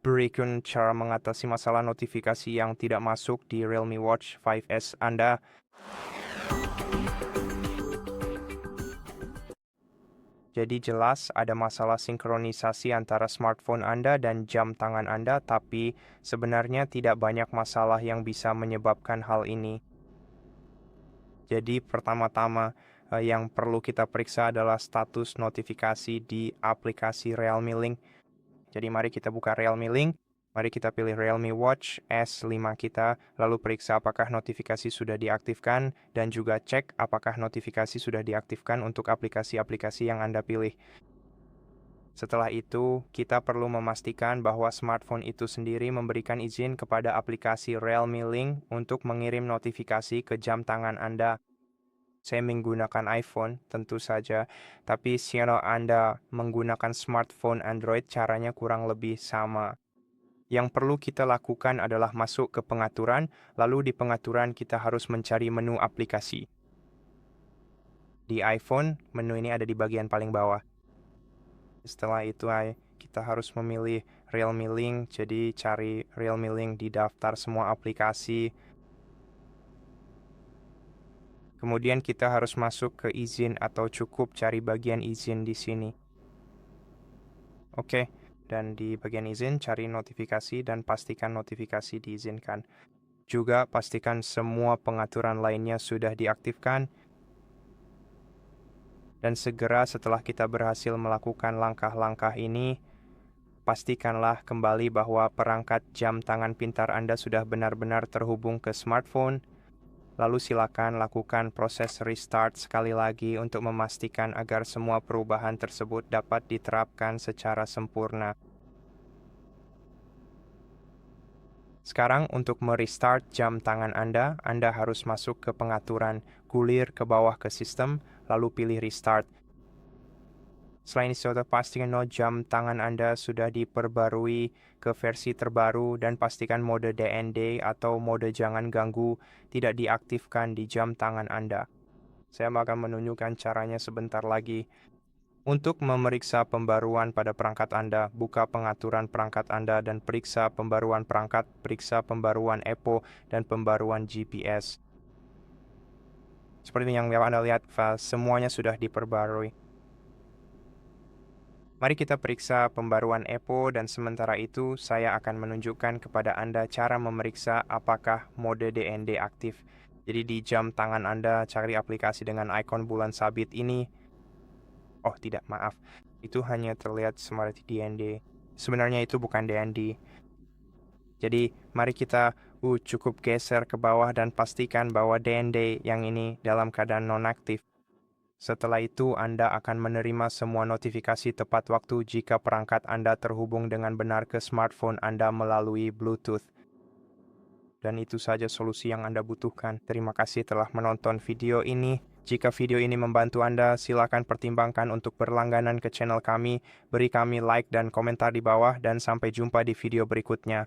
berikan cara mengatasi masalah notifikasi yang tidak masuk di Realme Watch 5S Anda. Jadi jelas ada masalah sinkronisasi antara smartphone Anda dan jam tangan Anda, tapi sebenarnya tidak banyak masalah yang bisa menyebabkan hal ini. Jadi pertama-tama yang perlu kita periksa adalah status notifikasi di aplikasi Realme Link. Jadi mari kita buka Realme Link, mari kita pilih Realme Watch S5 kita, lalu periksa apakah notifikasi sudah diaktifkan, dan juga cek apakah notifikasi sudah diaktifkan untuk aplikasi-aplikasi yang Anda pilih. Setelah itu, kita perlu memastikan bahwa smartphone itu sendiri memberikan izin kepada aplikasi Realme Link untuk mengirim notifikasi ke jam tangan Anda. Saya menggunakan iPhone, tentu saja, tapi kalau Anda menggunakan smartphone Android, caranya kurang lebih sama. Yang perlu kita lakukan adalah masuk ke pengaturan, lalu di pengaturan kita harus mencari menu aplikasi. Di iPhone, menu ini ada di bagian paling bawah. Setelah itu, kita harus memilih Realme Link, jadi cari Realme Link di daftar semua aplikasi. Kemudian kita harus masuk ke izin atau cukup cari bagian izin di sini. Oke, dan di bagian izin cari notifikasi dan pastikan notifikasi diizinkan. Juga pastikan semua pengaturan lainnya sudah diaktifkan. Dan segera setelah kita berhasil melakukan langkah-langkah ini, pastikanlah kembali bahwa perangkat jam tangan pintar Anda sudah benar-benar terhubung ke smartphone. Lalu silakan lakukan proses restart sekali lagi untuk memastikan agar semua perubahan tersebut dapat diterapkan secara sempurna. Sekarang untuk merestart jam tangan Anda harus masuk ke pengaturan, gulir ke bawah ke sistem, lalu pilih restart. Selain itu, pastikan jam tangan Anda sudah diperbarui ke versi terbaru dan pastikan mode DND atau mode jangan ganggu tidak diaktifkan di jam tangan Anda. Saya akan menunjukkan caranya sebentar lagi. Untuk memeriksa pembaruan pada perangkat Anda, buka pengaturan perangkat Anda dan periksa pembaruan perangkat, periksa pembaruan EPO, dan pembaruan GPS. Seperti yang Anda lihat, semuanya sudah diperbarui. Mari kita periksa pembaruan EPO dan sementara itu saya akan menunjukkan kepada Anda cara memeriksa apakah mode DND aktif. Jadi di jam tangan Anda cari aplikasi dengan ikon bulan sabit ini. Oh tidak, maaf. Itu hanya terlihat seperti DND. Sebenarnya itu bukan DND. Jadi mari kita cukup geser ke bawah dan pastikan bahwa DND yang ini dalam keadaan nonaktif. Setelah itu, Anda akan menerima semua notifikasi tepat waktu jika perangkat Anda terhubung dengan benar ke smartphone Anda melalui Bluetooth. Dan itu saja solusi yang Anda butuhkan. Terima kasih telah menonton video ini. Jika video ini membantu Anda, silakan pertimbangkan untuk berlangganan ke channel kami, beri kami like dan komentar di bawah, dan sampai jumpa di video berikutnya.